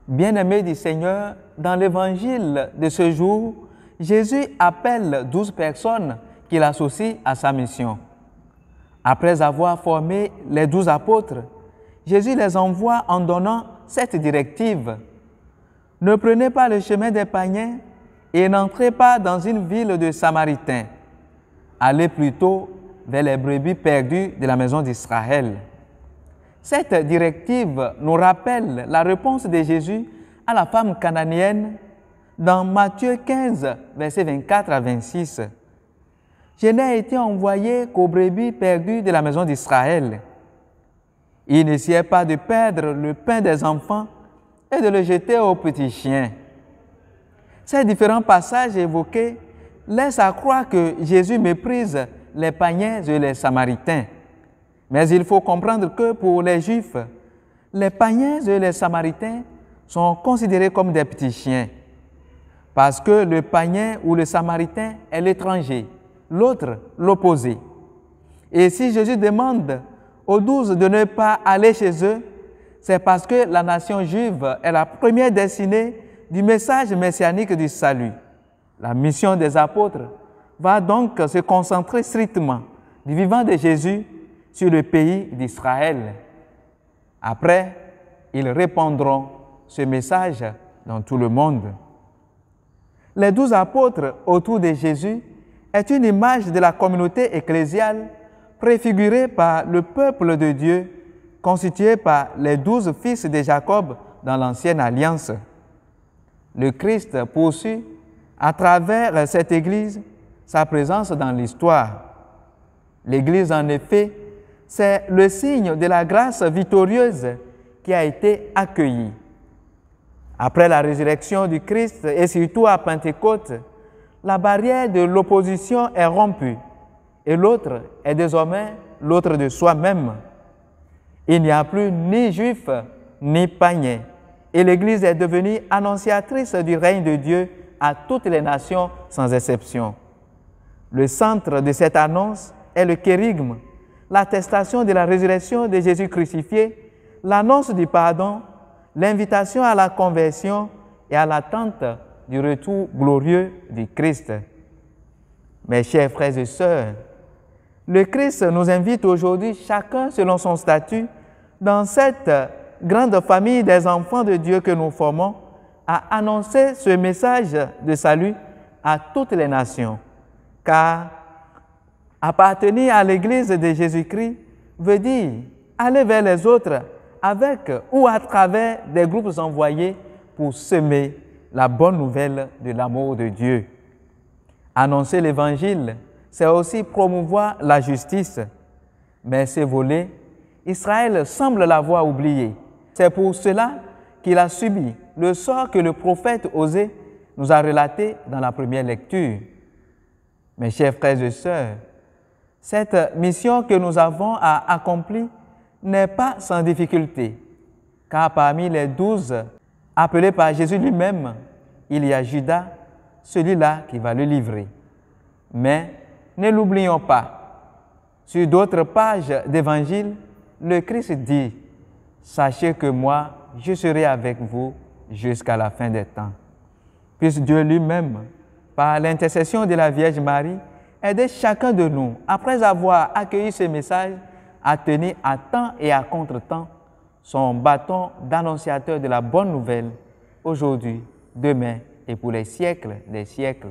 Bien-aimés du Seigneur, dans l'évangile de ce jour, Jésus appelle 12 personnes qu'il associe à sa mission. Après avoir formé les 12 apôtres, Jésus les envoie en donnant cette directive. Ne prenez pas le chemin des païens et n'entrez pas dans une ville de Samaritains. Allez plutôt vers les brebis perdues de la maison d'Israël. Cette directive nous rappelle la réponse de Jésus à la femme cananéenne dans Matthieu 15, versets 24 à 26. Je n'ai été envoyé qu'aux brebis perdues de la maison d'Israël. Il n'essayait pas de perdre le pain des enfants et de le jeter aux petits chiens. Ces différents passages évoqués laissent à croire que Jésus méprise les païens et les Samaritains. Mais il faut comprendre que pour les Juifs, les païens et les Samaritains sont considérés comme des petits chiens. Parce que le païen ou le Samaritain est l'étranger, l'autre l'opposé. Et si Jésus demande aux 12 de ne pas aller chez eux, c'est parce que la nation juive est la première destinée du message messianique du salut. La mission des apôtres va donc se concentrer strictement du vivant de Jésus sur le pays d'Israël. Après, ils répandront ce message dans tout le monde. Les 12 apôtres autour de Jésus est une image de la communauté ecclésiale préfigurée par le peuple de Dieu, constitué par les 12 fils de Jacob dans l'Ancienne Alliance. Le Christ poursuit, à travers cette Église, sa présence dans l'histoire. L'Église, en effet, c'est le signe de la grâce victorieuse qui a été accueillie. Après la résurrection du Christ et surtout à Pentecôte, la barrière de l'opposition est rompue et l'autre est désormais l'autre de soi-même. Il n'y a plus ni juif ni païen et l'Église est devenue annonciatrice du règne de Dieu à toutes les nations sans exception. Le centre de cette annonce est le kérygme, l'attestation de la résurrection de Jésus crucifié, l'annonce du pardon, l'invitation à la conversion et à l'attente du retour glorieux du Christ. Mes chers frères et sœurs, le Christ nous invite aujourd'hui, chacun selon son statut, dans cette grande famille des enfants de Dieu que nous formons, à annoncer ce message de salut à toutes les nations. Car appartenir à l'Église de Jésus-Christ veut dire aller vers les autres avec ou à travers des groupes envoyés pour semer la bonne nouvelle de l'amour de Dieu. Annoncer l'Évangile, c'est aussi promouvoir la justice. Mais ces volets, Israël semble l'avoir oublié. C'est pour cela qu'il a subi le sort que le prophète Osée nous a relaté dans la première lecture. Mes chers frères et sœurs, cette mission que nous avons à accomplir n'est pas sans difficulté, car parmi les 12 appelés par Jésus lui-même, il y a Judas, celui-là qui va le livrer. Mais ne l'oublions pas, sur d'autres pages d'Évangile, le Christ dit « Sachez que moi, je serai avec vous jusqu'à la fin des temps. » Puisse Dieu lui-même, par l'intercession de la Vierge Marie, aider chacun de nous, après avoir accueilli ce message, à tenir à temps et à contre-temps son bâton d'annonciateur de la bonne nouvelle, aujourd'hui, demain et pour les siècles des siècles.